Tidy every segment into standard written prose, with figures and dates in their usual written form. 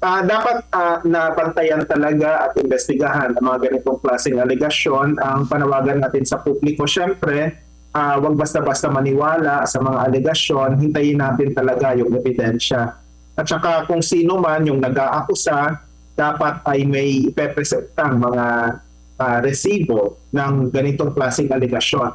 Dapat nabantayan talaga at investigahan ang mga ganitong klaseng alegasyon. Ang panawagan natin sa publiko, syempre, wag basta-basta maniwala sa mga alegasyon, hintayin natin talaga yung ebidensya. At saka kung sino man yung nag-aakusa, dapat ay may ipepresentang mga resibo ng ganitong klaseng alegasyon.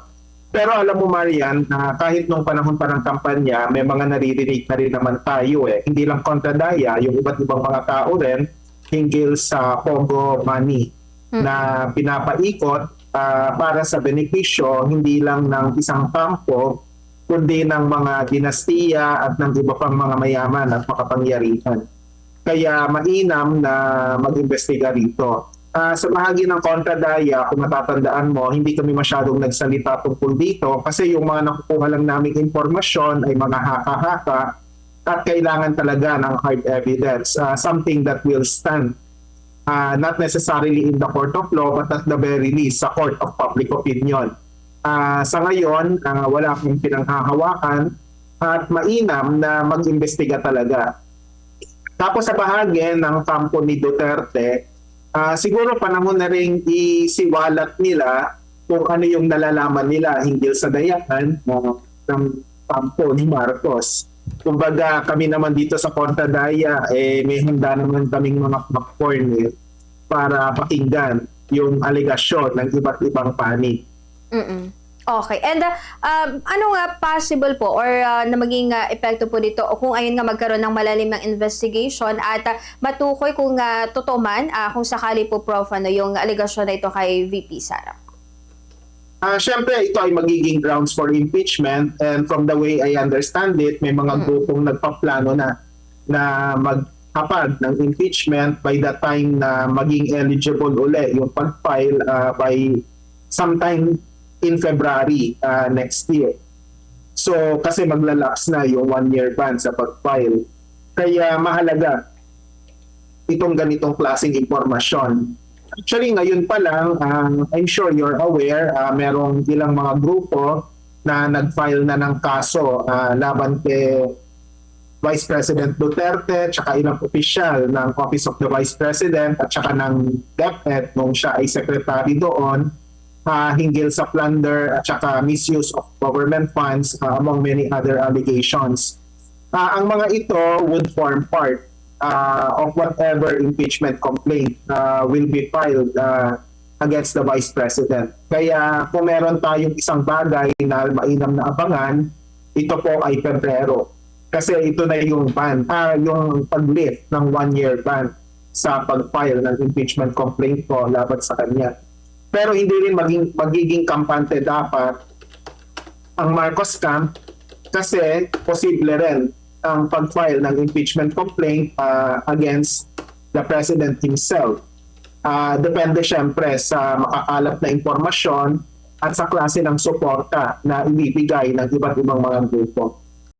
Pero alam mo, Marian, kahit nung panahon pa ng kampanya, may mga naririnig na rin naman tayo. Hindi lang kontra Daya, yung iba't ibang mga tao rin hinggil sa Pogo money na pinapaikot para sa benepisyo hindi lang ng isang kampo, kundi ng mga dinastiya at ng iba pang mga mayaman at makapangyarihan. Kaya mainam na mag-imbestiga rito. Sa bahagi ng kontra Daya, kung matatandaan mo, hindi kami masyadong nagsalita tungkol dito kasi yung mga nakukuha lang naming impormasyon ay mga haka-haka at kailangan talaga ng hard evidence, something that will stand not necessarily in the court of law but at the very least sa court of public opinion. Sa ngayon, wala akong pinanghahawakan at mainam na mag-imbestiga talaga. Tapos sa bahagi ng kampo ni Duterte, siguro panahon na rin isiwalat nila kung ano yung nalalaman nila hinggil sa dayakan ng kampo ni Marcos. Kumbaga kami naman dito sa Kontra Daya, may handa naman kaming mga corner para pakinggan yung alegasyon ng iba't ibang panig. Okay. And ano nga possible po or na maging epekto po dito o kung ayun nga magkaroon ng malalim ng investigation at matukoy kung totoo man kung sakali po Prof yung alegasyon na ito kay VP Sara? Siyempre, ito ay magiging grounds for impeachment and from the way I understand it, may mga grupong nagpaplano na maghapag ng impeachment by the time na maging eligible uli yung pag-file by sometime in February next year. So, kasi maglalapse na yung 1-year ban sa pag-file. Kaya mahalaga itong ganitong klaseng impormasyon. Actually, ngayon pa lang, I'm sure you're aware, merong ilang mga grupo na nag-file na ng kaso laban kay Vice President Duterte, tsaka ilang opisyal ng Office of the Vice President at tsaka ng DepEd nung siya ay secretary doon, hinggil sa plunder at saka misuse of government funds among many other allegations. Ang mga ito would form part of whatever impeachment complaint will be filed against the Vice President. Kaya kung meron tayong isang bagay na mainam na abangan, ito po ay Pebrero. Kasi ito na yung ban, yung pag-lift ng 1-year ban sa pag-file ng impeachment complaint po laban sa kanya. Pero hindi rin magiging kampante dapat ang Marcos camp kasi posible rin ang pag-file ng impeachment complaint against the President himself. Depende syempre sa makakalap na impormasyon at sa klase ng suporta na ibibigay ng iba't ibang mga grupo.